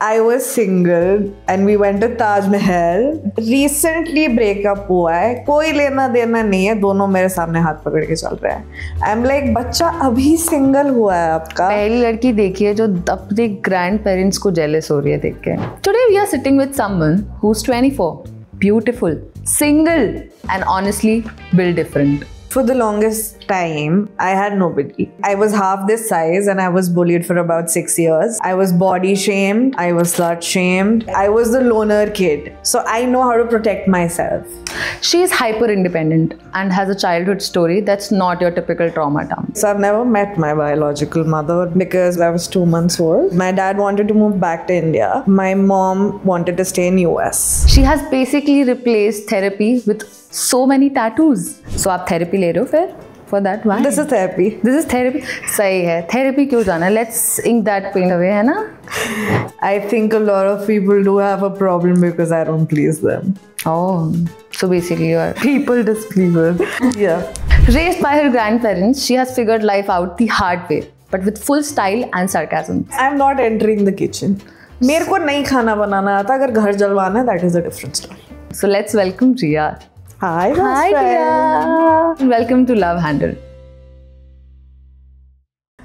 I was single and we went to Taj Mahal. Recently breakup हुआ है, कोई लेना देना नहीं है, दोनों मेरे सामने हाथ पकड़ के चल रहे हैं. I'm like, बच्चा अभी सिंगल हुआ है आपका. पहली लड़की देखी है जो अपने ग्रैंड पेरेंट्स को जेलस हो रही है देख के. Today we are sitting with someone who's 24, beautiful, single and honestly built different. For the longest time, I had nobody. I was half this size and I was bullied for about 6 years. I was body shamed. I was slut shamed. I was the loner kid. So I know how to protect myself. She is hyper independent and has a childhood story that's not your typical trauma dump. So I've never met my biological mother because I was 2 months old. My dad wanted to move back to India. My mom wanted to stay in US. She has basically replaced therapy with so many tattoos. So आप therapy ले रहे हो फिर? For that why? This is therapy. This is therapy. सही है. Therapy क्यों जाना? Let's ink that pain away, है ना? I think a lot of people do have a problem because I don't please them. Oh, so basically you are people displeaser. Yeah. Raised by her grandparents, she has figured life out the hard way, but with full style and sarcasm. I'm not entering the kitchen. मेरे को नहीं खाना बनाना आता, अगर घर जलवाना है, that is a different story. So let's welcome Riya. Hi, Hi, Riya. Welcome to Love Handle.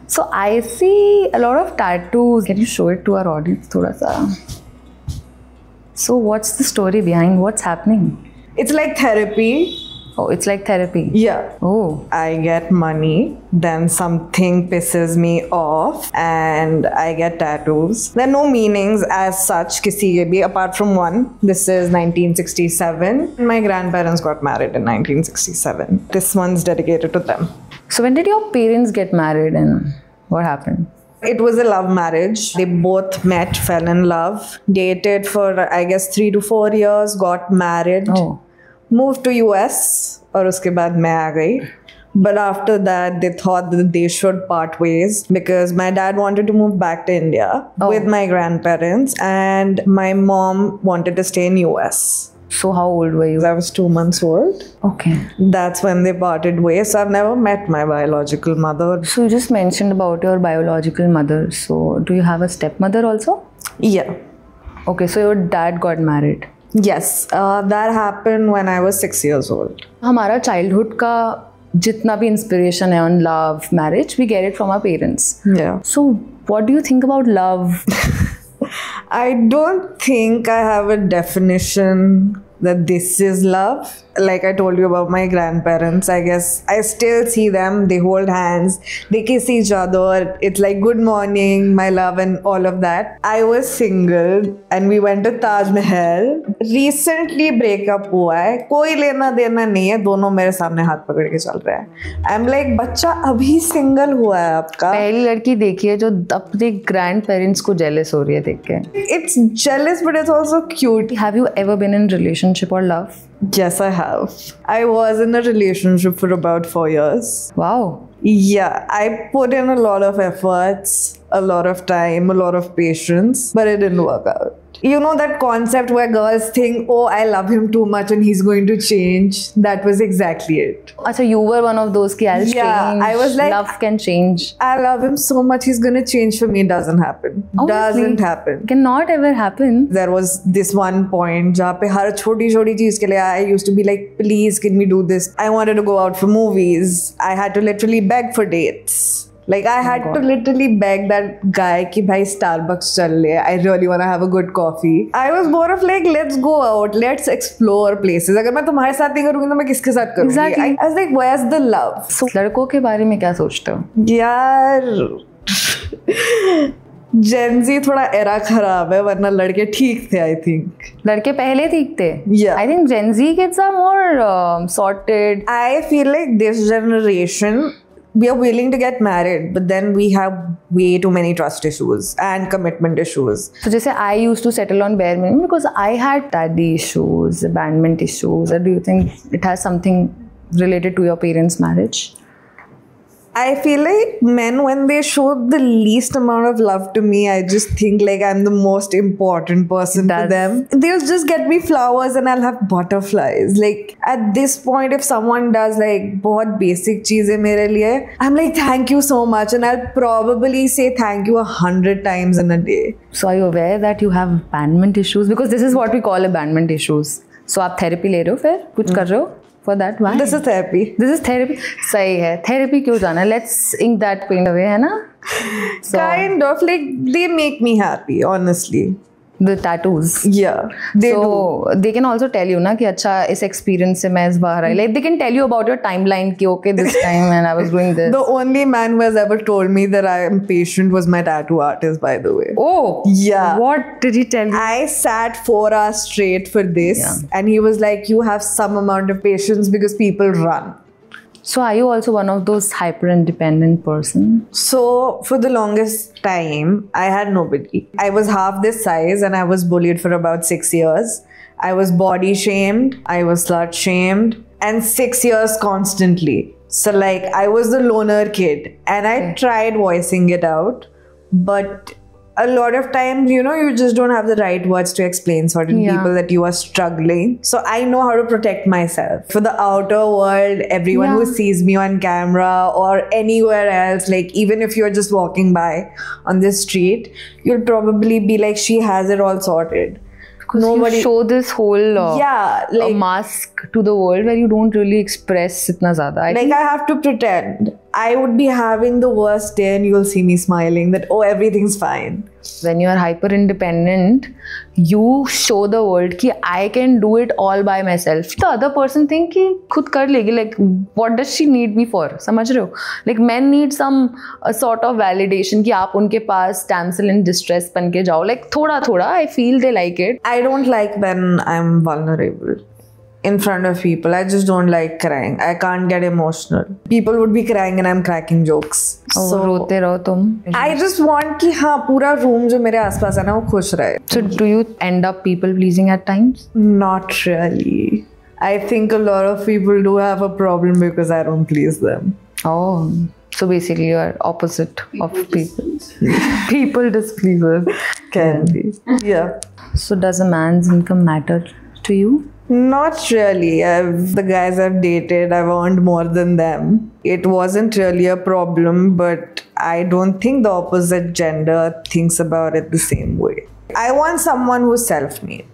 So I see a lot of tattoos. Can you show it to our audience, thoda sa? So what's the story behind what's happening? It's like therapy. Oh, it's like therapy. Yeah. Oh. I get money, then something pisses me off and I get tattoos. There are no meanings as such किसी के भी apart from one. This is 1967. My grandparents got married in 1967. This one's dedicated to them. So when did your parents get married and what happened? It was a love marriage. They both met, fell in love, dated for I guess 3 to 4 years, got married. Oh. Moved to US और उसके बाद मैं आ गई. But after that, they thought that they should part ways because my dad wanted to move back to India with my grandparents and my mom wanted to stay in US. So how old were you? I was 2 months old. Okay. That's when they parted ways. So I've never met my biological mother. So you just mentioned about your biological mother. So do you have a stepmother also? Yeah. Okay, so your dad got married. Yes, that happened when I was 6 years old. हमारा childhood का जितना भी inspiration है on love, marriage, we get it from our parents. Yeah. So what do you think about love? I don't think I have a definition that this is love. Like I told you about my grandparents, I guess I still see them. They hold hands, they kiss each other. It's like good morning, my love and all of that. I was single and we went to Taj Mahal. Recently breakup हुआ है, कोई लेना देना नहीं है, दोनों मेरे सामने हाथ पकड़ के चल रहे हैं. I'm like, बच्चा अभी single हुआ है आपका. पहली लड़की देखी है जो अपने grandparents को jealous हो रही है देख के. It's jealous but it's also cute. Have you ever been in relationship or love? Yes, I have. I was in a relationship for about 4 years. Wow. Yeah, I put in a lot of efforts, a lot of time, a lot of patience, but it didn't work out. You know that concept where girls think, oh, I love him too much and he's going to change. That was exactly it. So you were one of those ki I'll change. I was like, love can change. I love him so much, he's going to change for me. Doesn't happen. Obviously, doesn't happen. Cannot ever happen. There was this one point जहाँ पे हर छोटी छोटी चीज के लिए I used to be like, please, can we do this? I wanted to go out for movies. I had to literally beg for dates. Like I had to literally beg that guy कि भाई Starbucks चल ले. I really want to have a good coffee. I was more of like, let's go out, let's explore places. अगर मैं तुम्हारे साथ नहीं करूँगी तो मैं किसके साथ करूँगी? Exactly. I was like, where's the love? So लड़कों के बारे में क्या सोचते हो? यार Gen Z थोड़ा एरा खराब है, वरना लड़के ठीक थे. I think लड़के पहले ठीक थे. Yeah. I think Gen Z kids are more sorted. I feel like this generation, we are willing to get married, but then we have way too many trust issues and commitment issues. So जैसे I used to settle on bare minimum because I had daddy issues, abandonment issues. Or do you think it has something related to your parents' marriage? I feel like men, when they show the least amount of love to me, I just think like I'm the most important person to them. They'll just get me flowers and I'll have butterflies. Like at this point, if someone does like बहुत basic चीजें मेरे लिए, I'm like thank you so much, and I'll probably say thank you 100 times in a day. So are you aware that you have abandonment issues? Because this is what we call abandonment issues. So आप therapy ले रहे हो फिर कुछ कर रहे हो? For that, why? This is therapy. This is therapy. सही है. Therapy क्यों जाना? Let's ink that pain away, है ना? So, kind of like they make me happy, honestly. The tattoos. Yeah, they do. They can also tell you ना कि अच्छा इस experience से मैं इस बाहर आई. Like they can tell you about your timeline कि okay this time and I was doing this. The only man who has ever told me that I am patient was my tattoo artist, by the way. Oh. Yeah. What did he tell you? I sat 4 hours straight for this, and he was like, "You have some amount of patience because people run." So are you also one of those hyper independent person? So for the longest time, I had nobody. I was half this size and I was bullied for about 6 years. I was body shamed, I was slut shamed, and 6 years constantly. So like I was the loner kid, and I tried voicing it out, but a lot of times, you know, you just don't have the right words to explain certain people that you are struggling. So I know how to protect myself. For the outer world, everyone who sees me on camera or anywhere else, like even if you're just walking by on the street, you'll probably be like, she has it all sorted. Because nobody, you show this whole like, mask to the world where you don't really express itna zyada. I have to pretend. I would be having the worst day and you'll see me smiling that, oh, everything's fine. When you are hyper independent, you show the world कि I can do it all by myself. The other person think कि खुद कर लेगी. Like what does she need me for? समझ रहे हो? Like men need some sort of validation कि आप उनके पास damsel in distress बन के जाओ. Like थोड़ा थोड़ा I feel they like it. I don't like when I'm vulnerable in front of people. I just don't like crying. I can't get emotional. People would be crying and I'm cracking jokes. So रोते रहो तुम. I just want कि हाँ पूरा room जो मेरे आसपास है ना वो खुश रहे. So do you end up people pleasing at times? Not really. I think a lot of people do have a problem because I don't please them. Oh. So basically you are opposite of people. People displeasers. Can be. Yeah. So does a man's income matter to you? Not really. The guys I've dated, I've earned more than them. It wasn't really a problem, but I don't think the opposite gender thinks about it the same way. I want someone who's self-made.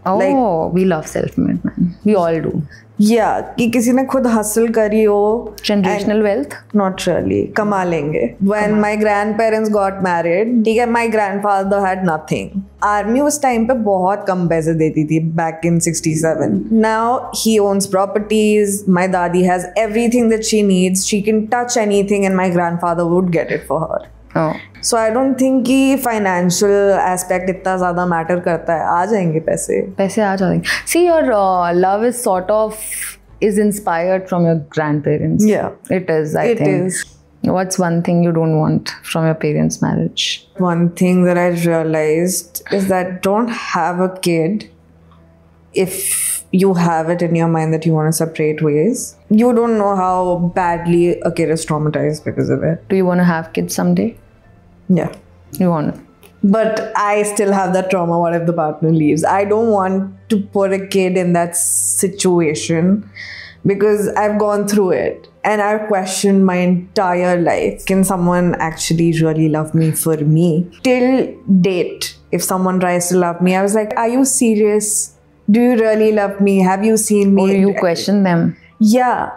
Oh, like, we love self-made man. We all do. Yeah, कि किसी ने खुद hustle करी हो. Generational wealth? Not really. कमा लेंगे. When my grandparents got married, ठीक है, my grandfather had nothing. Army उस time पे बहुत कम पैसे देती थी back in 67. Now he owns properties. My dadi has everything that she needs. She can touch anything and my grandfather would get it for her. Oh. So I don't think कि financial aspect इतना ज़्यादा matter करता है. आ जाएंगे पैसे. पैसे आ जाएंगे. See, your love is sort of inspired from your grandparents. Yeah. It is, I think. It is. What's one thing you don't want from your parents' marriage? One thing that I realized is that don't have a kid if you have it in your mind that you want to separate ways. You don't know how badly a kid is traumatized because of it. Do you want to have kids someday? Yeah. You want to? But I still have that trauma. What if the partner leaves? I don't want to put a kid in that situation because I've gone through it and I've questioned my entire life. Can someone actually really love me for me? Till date, if someone tries to love me, I was like, are you serious? Do you really love me? Have you seen me? Or you question them? Yeah.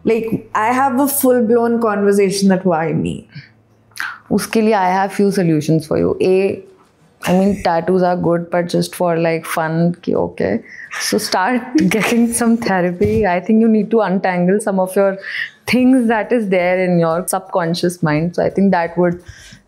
Like, I have a full-blown conversation that why me? Uske liye I have few solutions for you. I mean, tattoos are good, but just for like fun, okay. So start getting some therapy. I think you need to untangle some of your things that is there in your subconscious mind. So I think that would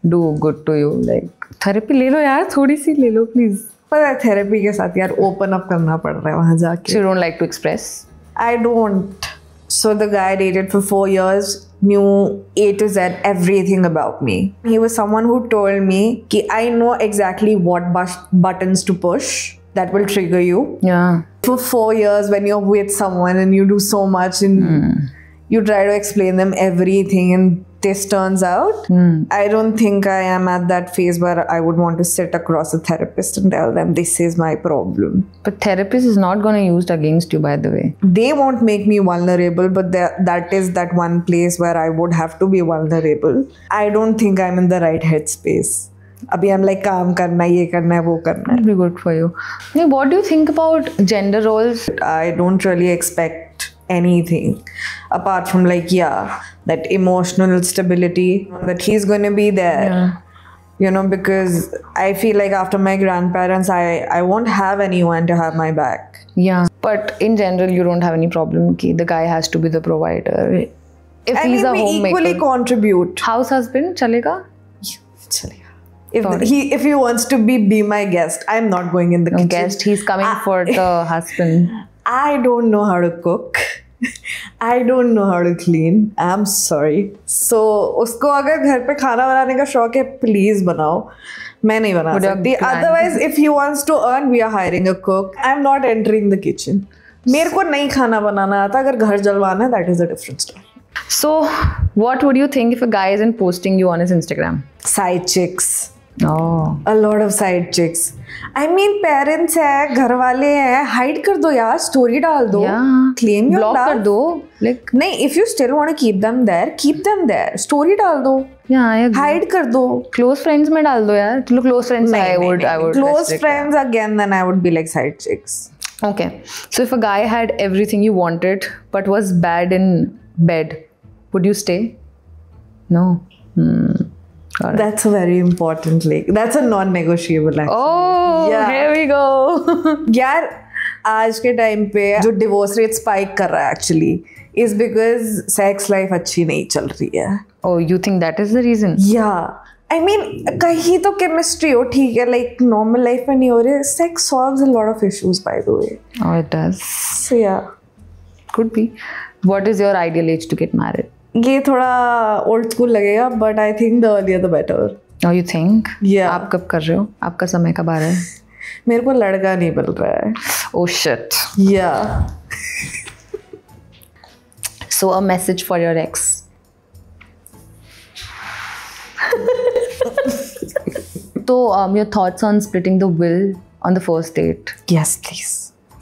do good to you. Like, therapy ले लो यार, थोड़ी सी ले लो, please. पर therapy के साथ यार open up करना पड़ रहा है वहाँ जाके. So you don't like to express? I don't. So the guy I dated for 4 years knew A to Z everything about me. He was someone who told me कि I know exactly what buttons to push that will trigger you. Yeah. For 4 years when you're with someone and you do so much and you try to explain them everything and this turns out. I don't think I am at that phase where I would want to sit across a therapist and tell them this is my problem. But therapist is not going to use it against you, by the way. They won't make me vulnerable, but that is that one place where I would have to be vulnerable. I don't think I'm in the right headspace. Abhi I'm like, काम करना है, ये करना है, वो करना है. That'll be good for you. Now, what do you think about gender roles? I don't really expect anything apart from like, yeah, that emotional stability, that he's going to be there. Yeah. You know, because I feel like after my grandparents, I won't have anyone to have my back. Yeah. But in general, you don't have any problem ki the guy has to be the provider. If I he's mean, a we homemaker. equally contribute. House husband, chalega? If he wants to be my guest, I'm not going in the kitchen. Guest, he's coming for the husband. I don't know how to cook. I don't know how to clean. I'm sorry. So उसको अगर घर पे खाना बनाने का शौक है, please बनाओ. मैं नहीं बना सकती. Otherwise, if he wants to earn, we are hiring a cook. I'm not entering the kitchen. मेरे को नहीं खाना बनाना आता. अगर घर जलवाना है, that is a different story. So, what would you think if a guy isn't posting you on his Instagram? Side chicks. Oh. A lot of side chicks. I mean, parents है, घर वाले हैं, hide कर दो यार, story डाल दो. Yeah. Claim your Block love. कर दो. Like. नहीं, if you still want to keep them there, keep them there. Story डाल दो. Yeah, I agree. Hide कर दो. Close friends में डाल दो यार. चलो close friends I would Close restrict friends again, then I would be like side chicks. Okay. So if a guy had everything you wanted but was bad in bed, would you stay? No. Got it. That's a very important like. That's a non-negotiable actually. Oh, Yeah. here we go. यार आज के time पे जो divorce rate spike कर रहा है actually is because sex life अच्छी नहीं चल रही है. Oh, you think that is the reason? या आई मीन कहीं तो केमिस्ट्री हो ठीक है लाइक नॉर्मल लाइफ में नहीं हो रही. Sex solves a lot of issues by the way. Oh, it does. सो या Could be. What is your ideal age to get married? ये थोड़ा ओल्ड स्कूल लगेगा but I think the earlier the better. Oh, you think? Yeah. आप कब कर रहे हो? आपका समय कब आ रहा है? मेरे को लड़का नहीं मिल रहा है. Oh shit. या So a message for your ex. So your thoughts on splitting the will on the first date? Yes please.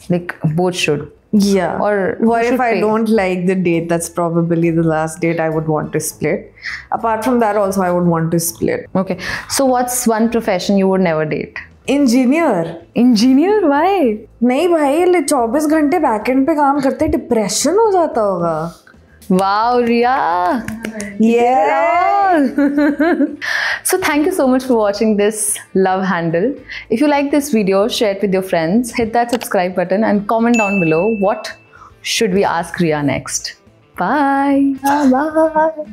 Like both should. Yeah. Or what who if should I pay? don't like the date? That's probably the last date I would want to split. Apart from that, also I would want to split. Okay. So what's one profession you would never date? Engineer. Engineer? Why? नहीं भाई, 24 घंटे backend पे काम करते depression हो जाता होगा. Wow, Riya. Yeah. So thank you so much for watching this love handle. If you like this video, share it with your friends, hit that subscribe button and comment down below what should we ask Riya next. Bye. Bye.